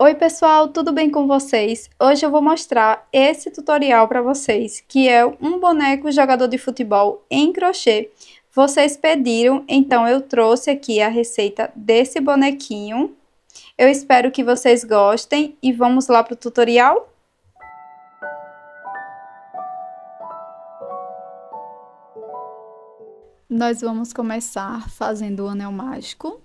Oi pessoal, tudo bem com vocês? Hoje eu vou mostrar esse tutorial para vocês, que é um boneco jogador de futebol em crochê. Vocês pediram, então eu trouxe aqui a receita desse bonequinho. Eu espero que vocês gostem e vamos lá para o tutorial? Nós vamos começar fazendo o anel mágico.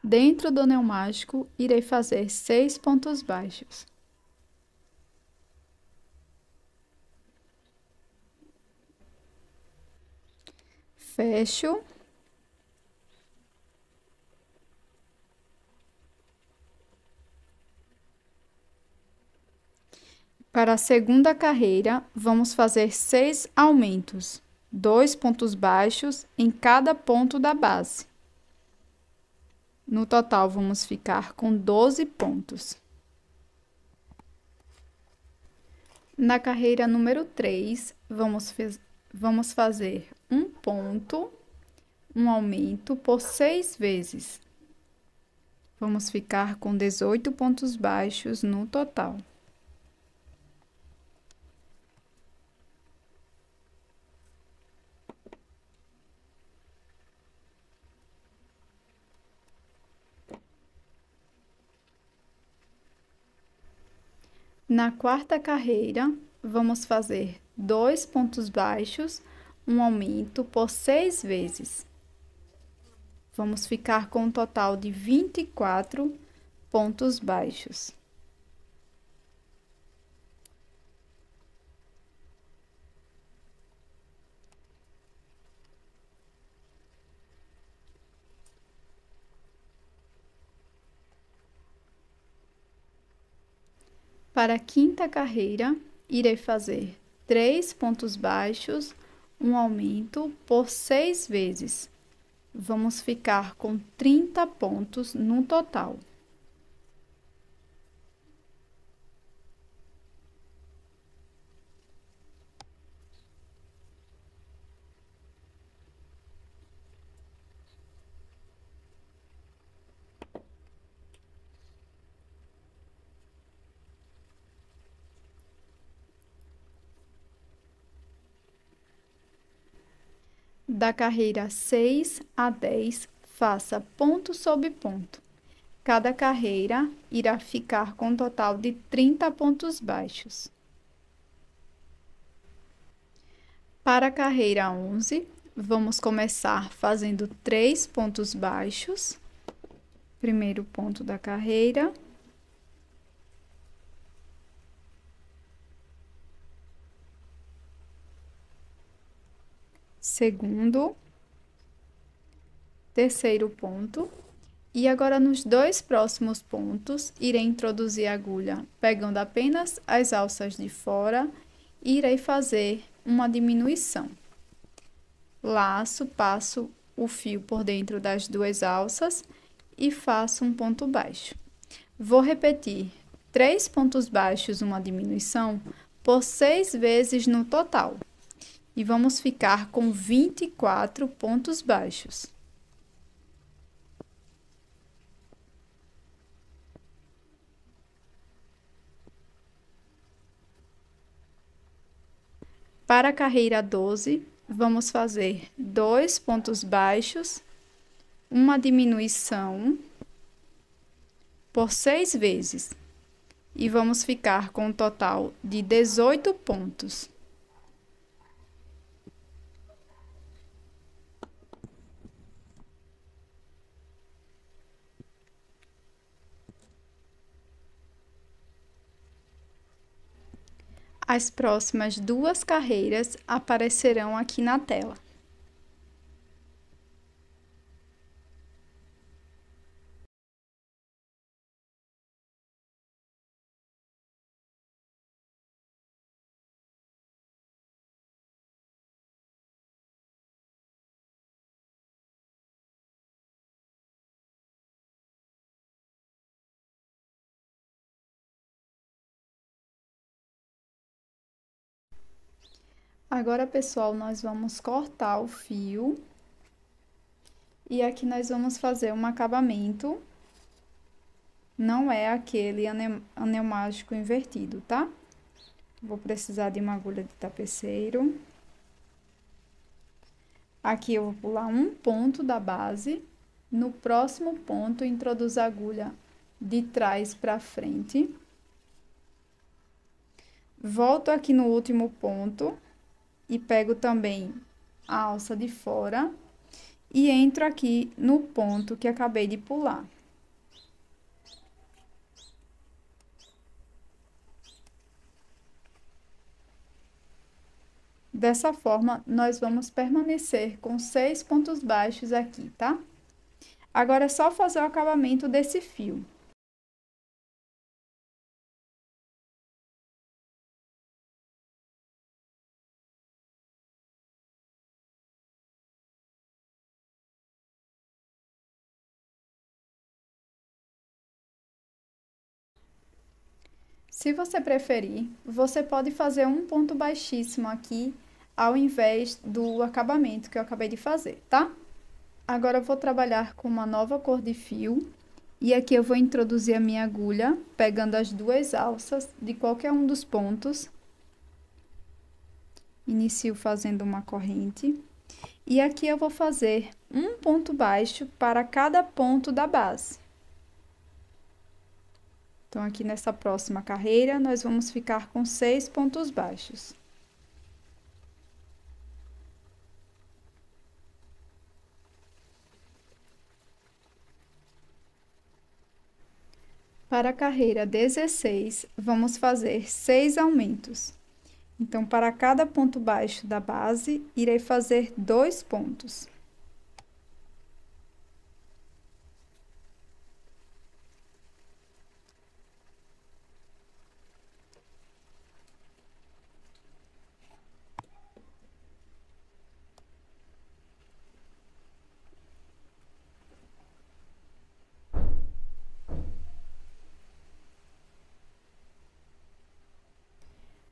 Dentro do anel mágico, irei fazer 6 pontos baixos. Fecho. Para a segunda carreira, vamos fazer 6 aumentos, 2 pontos baixos em cada ponto da base. No total, vamos ficar com 12 pontos. Na carreira número 3, vamos fazer um ponto, um aumento por 6 vezes. Vamos ficar com 18 pontos baixos no total. Na quarta carreira, vamos fazer 2 pontos baixos, um aumento por 6 vezes. Vamos ficar com um total de 24 pontos baixos. Para a quinta carreira, irei fazer 3 pontos baixos, um aumento por 6 vezes. Vamos ficar com 30 pontos no total. Da carreira 6 a 10, faça ponto sobre ponto. Cada carreira irá ficar com um total de 30 pontos baixos. Para a carreira 11, vamos começar fazendo 3 pontos baixos. Primeiro ponto da carreira. Segundo. Terceiro ponto. E agora, nos dois próximos pontos, irei introduzir a agulha pegando apenas as alças de fora e irei fazer uma diminuição. Laço, passo o fio por dentro das duas alças e faço um ponto baixo. Vou repetir 3 pontos baixos, uma diminuição, por 6 vezes no total. E vamos ficar com 24 pontos baixos. Para a carreira 12, vamos fazer 2 pontos baixos, uma diminuição por 6 vezes. E vamos ficar com um total de 18 pontos. As próximas duas carreiras aparecerão aqui na tela. Agora, pessoal, nós vamos cortar o fio E aqui nós vamos fazer um acabamento, não é aquele anel mágico invertido, tá? Vou precisar de uma agulha de tapeceiro. Aqui eu vou pular um ponto da base. No próximo ponto, introduzo a agulha de trás para frente. Volto aqui no último ponto e pego também a alça de fora e entro aqui no ponto que acabei de pular. Dessa forma, nós vamos permanecer com 6 pontos baixos aqui, tá? Agora é só fazer o acabamento desse fio. Se você preferir, você pode fazer um ponto baixíssimo aqui, ao invés do acabamento que eu acabei de fazer, tá? Agora eu vou trabalhar com uma nova cor de fio. E aqui eu vou introduzir a minha agulha, pegando as duas alças de qualquer um dos pontos. Inicio fazendo uma corrente. E aqui eu vou fazer um ponto baixo para cada ponto da base. Então, aqui nessa próxima carreira, nós vamos ficar com 6 pontos baixos. Para a carreira 16, vamos fazer 6 aumentos. Então, para cada ponto baixo da base, irei fazer 2 pontos.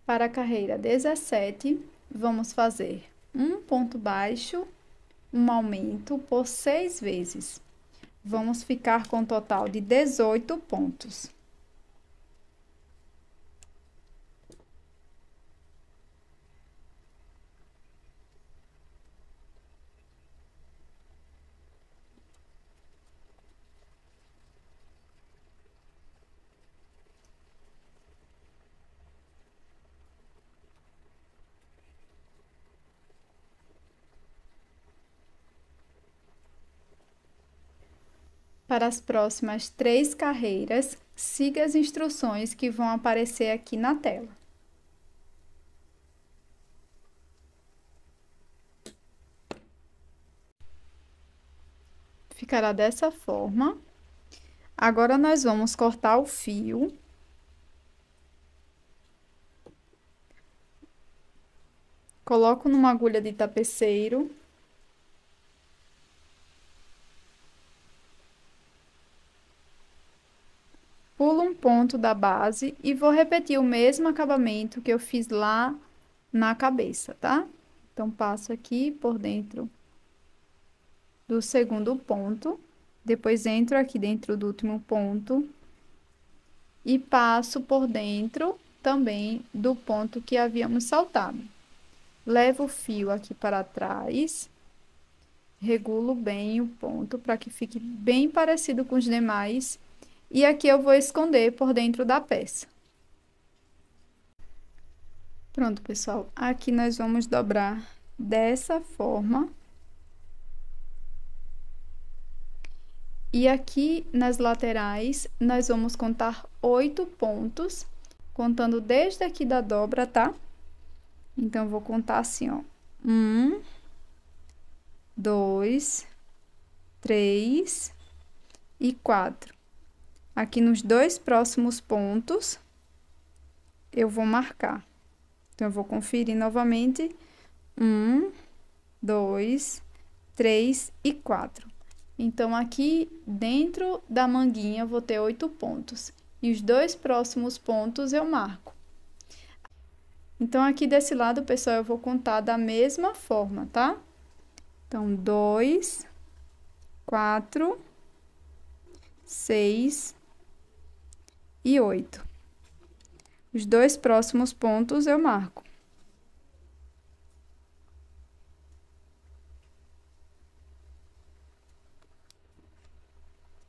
Para a carreira 17, vamos fazer um ponto baixo, um aumento por 6 vezes. Vamos ficar com um total de 18 pontos. Para as próximas 3 carreiras, siga as instruções que vão aparecer aqui na tela. Ficará dessa forma. Agora, nós vamos cortar o fio. Coloco numa agulha de tapeceiro. Pulo um ponto da base e vou repetir o mesmo acabamento que eu fiz lá na cabeça, tá? Então, passo aqui por dentro do segundo ponto, depois entro aqui dentro do último ponto e passo por dentro também do ponto que havíamos saltado. Levo o fio aqui para trás, regulo bem o ponto para que fique bem parecido com os demais. E aqui eu vou esconder por dentro da peça. Pronto, pessoal. Aqui nós vamos dobrar dessa forma. E aqui nas laterais, nós vamos contar 8 pontos, contando desde aqui da dobra, tá? Então, eu vou contar assim, ó. 1, 2, 3 e 4. Aqui nos 2 próximos pontos, eu vou marcar. Então, eu vou conferir novamente. 1, 2, 3 e 4. Então, aqui dentro da manguinha, eu vou ter 8 pontos. E os 2 próximos pontos eu marco. Então, aqui desse lado, pessoal, eu vou contar da mesma forma, tá? Então, 2, 4, 6 e 8. Os dois próximos pontos eu marco.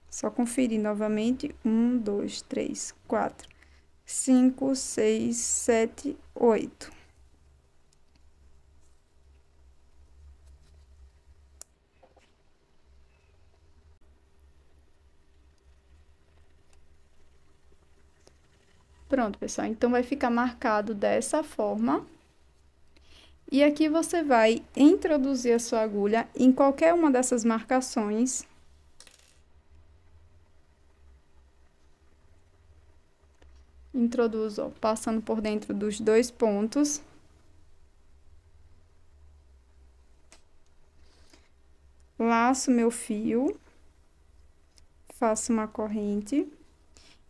Só conferir novamente. 1, 2, 3, 4, 5, 6, 7, 8. Pronto, pessoal. Então, vai ficar marcado dessa forma. E aqui você vai introduzir a sua agulha em qualquer uma dessas marcações. Introduzo, ó, passando por dentro dos dois pontos. Laço meu fio. Faço uma corrente.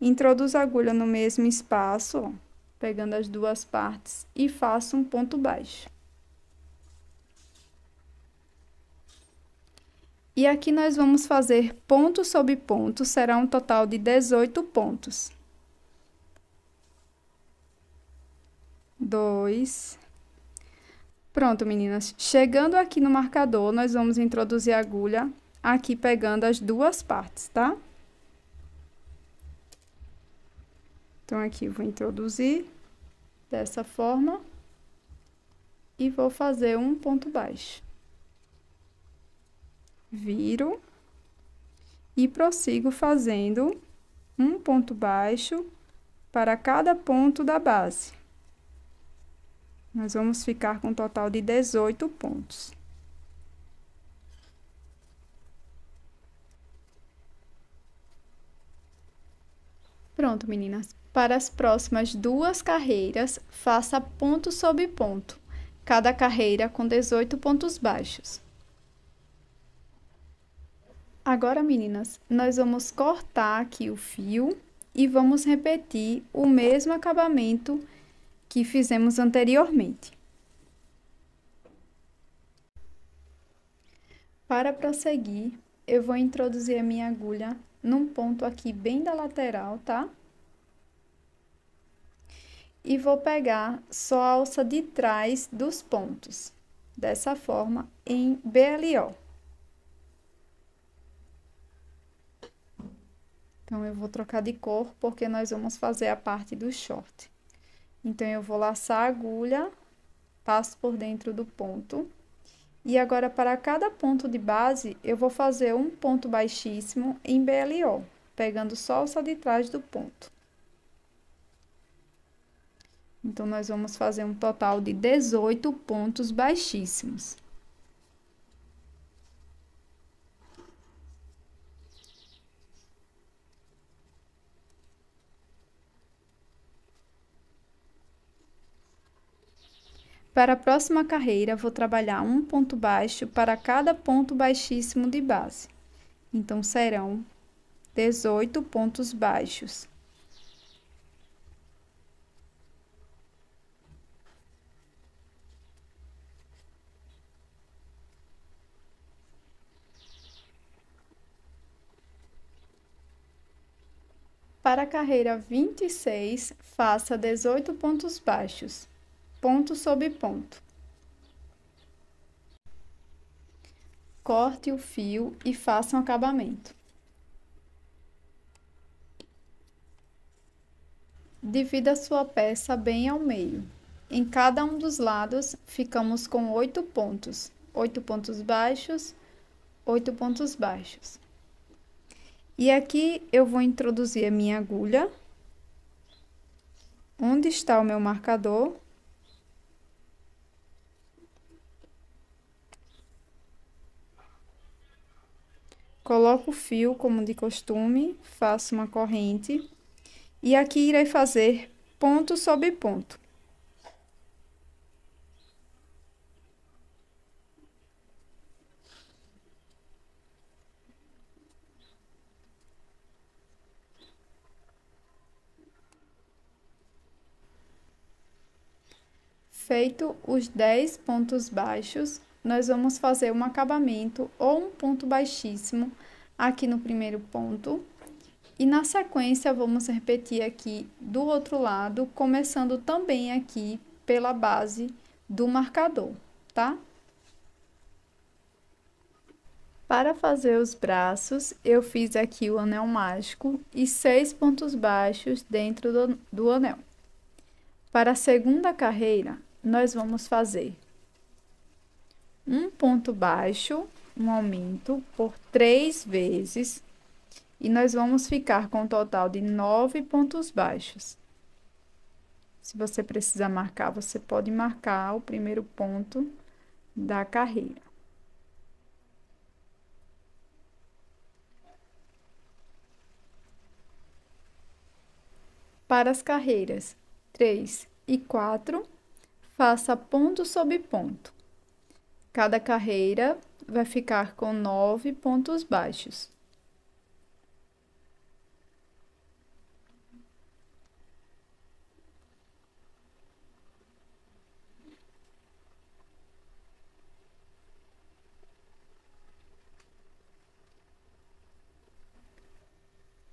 Introduzo a agulha no mesmo espaço, ó, pegando as duas partes e faço um ponto baixo. E aqui nós vamos fazer ponto sobre ponto, será um total de 18 pontos. 2. Pronto, meninas. Chegando aqui no marcador, nós vamos introduzir a agulha aqui pegando as duas partes, tá? Então, aqui vou introduzir dessa forma e vou fazer um ponto baixo. Viro e prossigo fazendo um ponto baixo para cada ponto da base. Nós vamos ficar com um total de 18 pontos. Pronto, meninas. Para as próximas duas carreiras, faça ponto sobre ponto, cada carreira com 18 pontos baixos. Agora, meninas, nós vamos cortar aqui o fio e vamos repetir o mesmo acabamento que fizemos anteriormente. Para prosseguir, eu vou introduzir a minha agulha num ponto aqui bem da lateral, tá? E vou pegar só a alça de trás dos pontos, dessa forma, em BLO. Então, eu vou trocar de cor, porque nós vamos fazer a parte do short. Então, eu vou laçar a agulha, passo por dentro do ponto. E agora, para cada ponto de base, eu vou fazer um ponto baixíssimo em BLO, pegando só a alça de trás do ponto. Então, nós vamos fazer um total de 18 pontos baixíssimos. Para a próxima carreira, vou trabalhar um ponto baixo para cada ponto baixíssimo de base. Então, serão 18 pontos baixos. Para a carreira 26, faça 18 pontos baixos, ponto sobre ponto. Corte o fio e faça um acabamento. Divida a sua peça bem ao meio. Em cada um dos lados, ficamos com 8 pontos. 8 pontos baixos, 8 pontos baixos. E aqui eu vou introduzir a minha agulha. Onde está o meu marcador? Coloco o fio como de costume, faço uma corrente. E aqui irei fazer ponto sobre ponto. Feito os 10 pontos baixos, nós vamos fazer um acabamento ou um ponto baixíssimo aqui no primeiro ponto. E na sequência, vamos repetir aqui do outro lado, começando também aqui pela base do marcador, tá? Para fazer os braços, eu fiz aqui o anel mágico e 6 pontos baixos dentro do anel. Para a segunda carreira, nós vamos fazer um ponto baixo, um aumento por 3 vezes, e nós vamos ficar com um total de 9 pontos baixos. Se você precisar marcar, você pode marcar o primeiro ponto da carreira. Para as carreiras 3 e 4, faça ponto sobre ponto. Cada carreira vai ficar com 9 pontos baixos.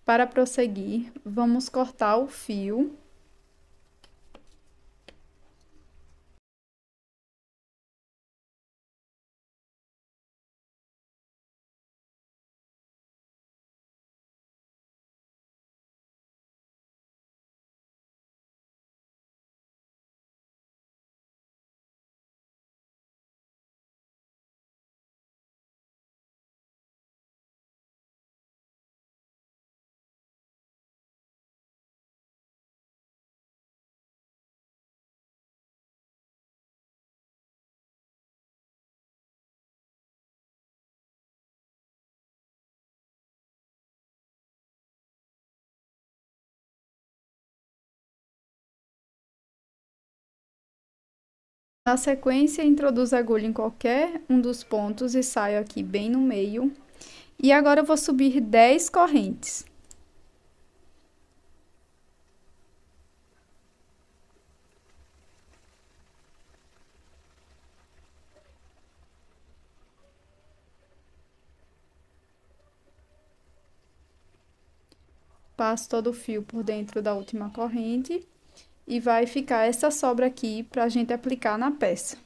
Para prosseguir, vamos cortar o fio. Na sequência, introduzo a agulha em qualquer um dos pontos e saio aqui bem no meio. E agora eu vou subir 10 correntes. Passo todo o fio por dentro da última corrente e vai ficar essa sobra aqui para a gente aplicar na peça.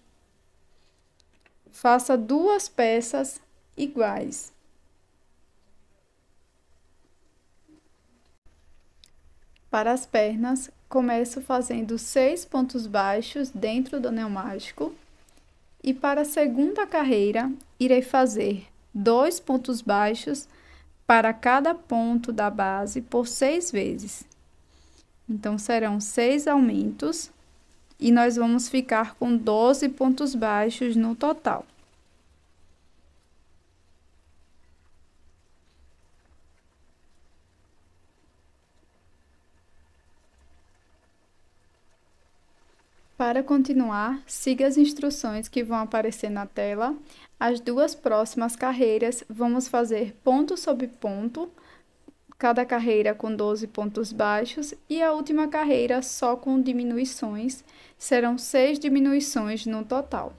Faça 2 peças iguais. Para as pernas, começo fazendo 6 pontos baixos dentro do anel mágico. E para a segunda carreira, irei fazer 2 pontos baixos para cada ponto da base por 6 vezes. Então, serão 6 aumentos e nós vamos ficar com 12 pontos baixos no total. Para continuar, siga as instruções que vão aparecer na tela. As 2 próximas carreiras, vamos fazer ponto sobre ponto, cada carreira com 12 pontos baixos, e a última carreira só com diminuições, serão 6 diminuições no total.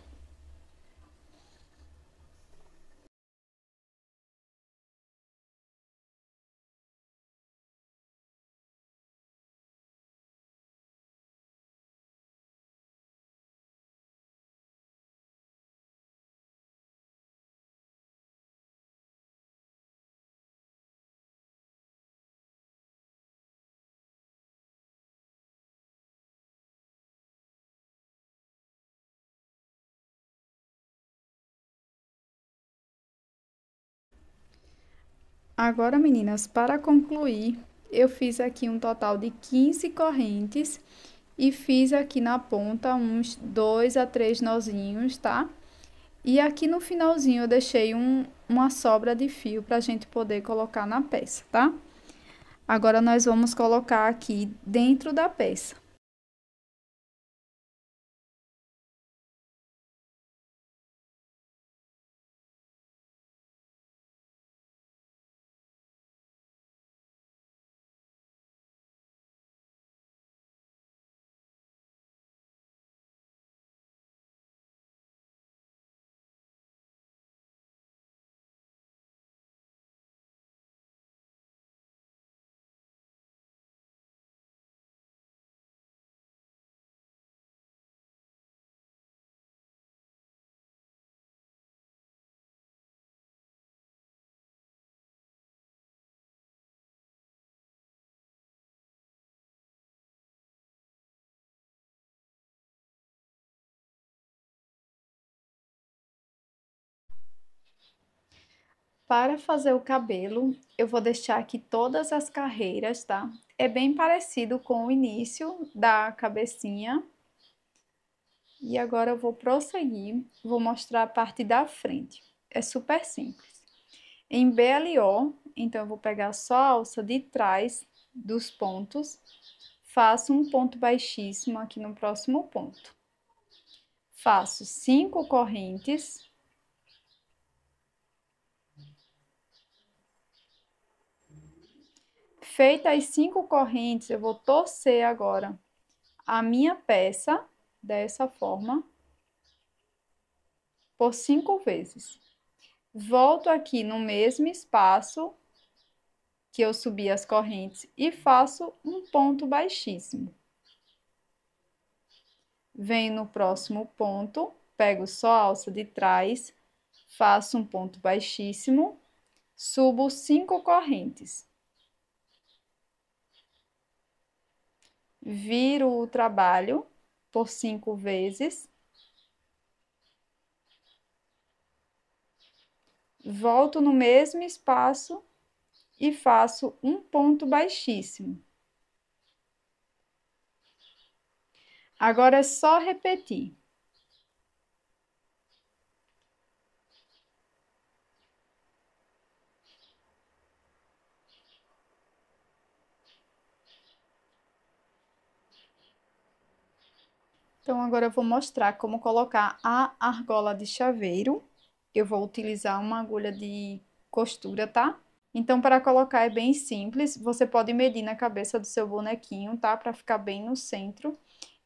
Agora, meninas, para concluir, eu fiz aqui um total de 15 correntes e fiz aqui na ponta uns 2 a 3 nozinhos, tá? E aqui no finalzinho eu deixei uma sobra de fio para a gente poder colocar na peça, tá? Agora, nós vamos colocar aqui dentro da peça. Para fazer o cabelo, eu vou deixar aqui todas as carreiras, tá? É bem parecido com o início da cabecinha. E agora eu vou prosseguir, vou mostrar a parte da frente. É super simples. Em BLO, então eu vou pegar só a alça de trás dos pontos, faço um ponto baixíssimo aqui no próximo ponto. Faço 5 correntes. Feitas as 5 correntes, eu vou torcer agora a minha peça dessa forma por 5 vezes. Volto aqui no mesmo espaço que eu subi as correntes e faço um ponto baixíssimo. Venho no próximo ponto, pego só a alça de trás, faço um ponto baixíssimo, subo 5 correntes. Viro o trabalho por 5 vezes. Volto no mesmo espaço e faço um ponto baixíssimo. Agora é só repetir. Então, agora eu vou mostrar como colocar a argola de chaveiro. Eu vou utilizar uma agulha de costura, tá? Então, para colocar é bem simples. Você pode medir na cabeça do seu bonequinho, tá? Para ficar bem no centro.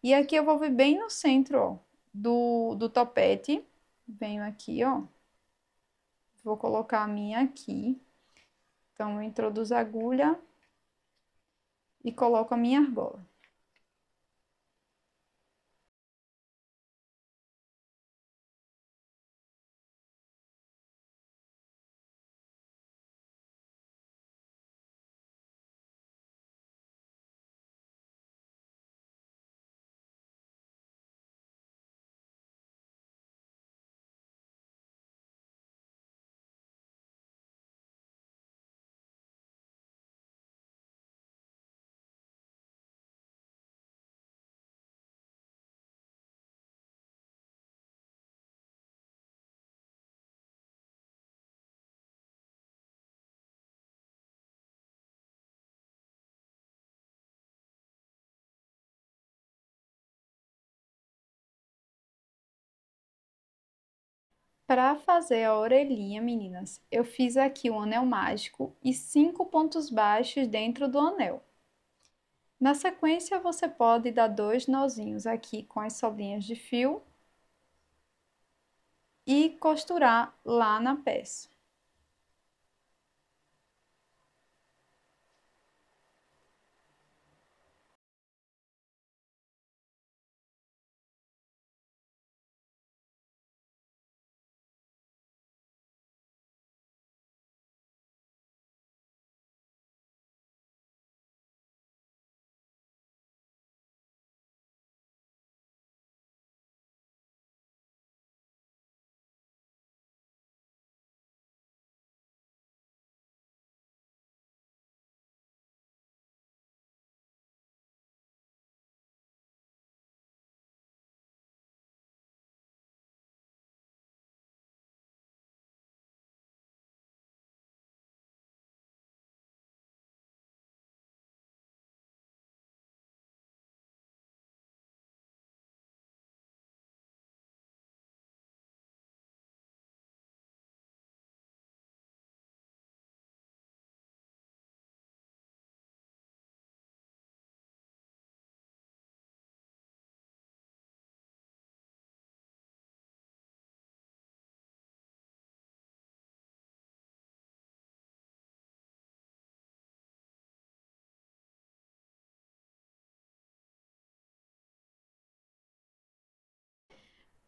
E aqui eu vou vir bem no centro, ó, do topete. Venho aqui, ó. Vou colocar a minha aqui. Então, eu introduzo a agulha e coloco a minha argola. Para fazer a orelhinha, meninas, eu fiz aqui um anel mágico e 5 pontos baixos dentro do anel. Na sequência, você pode dar 2 nozinhos aqui com as sobrinhas de fio e costurar lá na peça.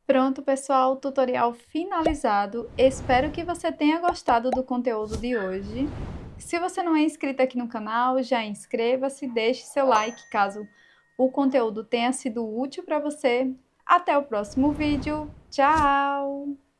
Pronto, pessoal, tutorial finalizado. Espero que você tenha gostado do conteúdo de hoje. Se você não é inscrito aqui no canal, já inscreva-se, deixe seu like caso o conteúdo tenha sido útil para você. Até o próximo vídeo. Tchau!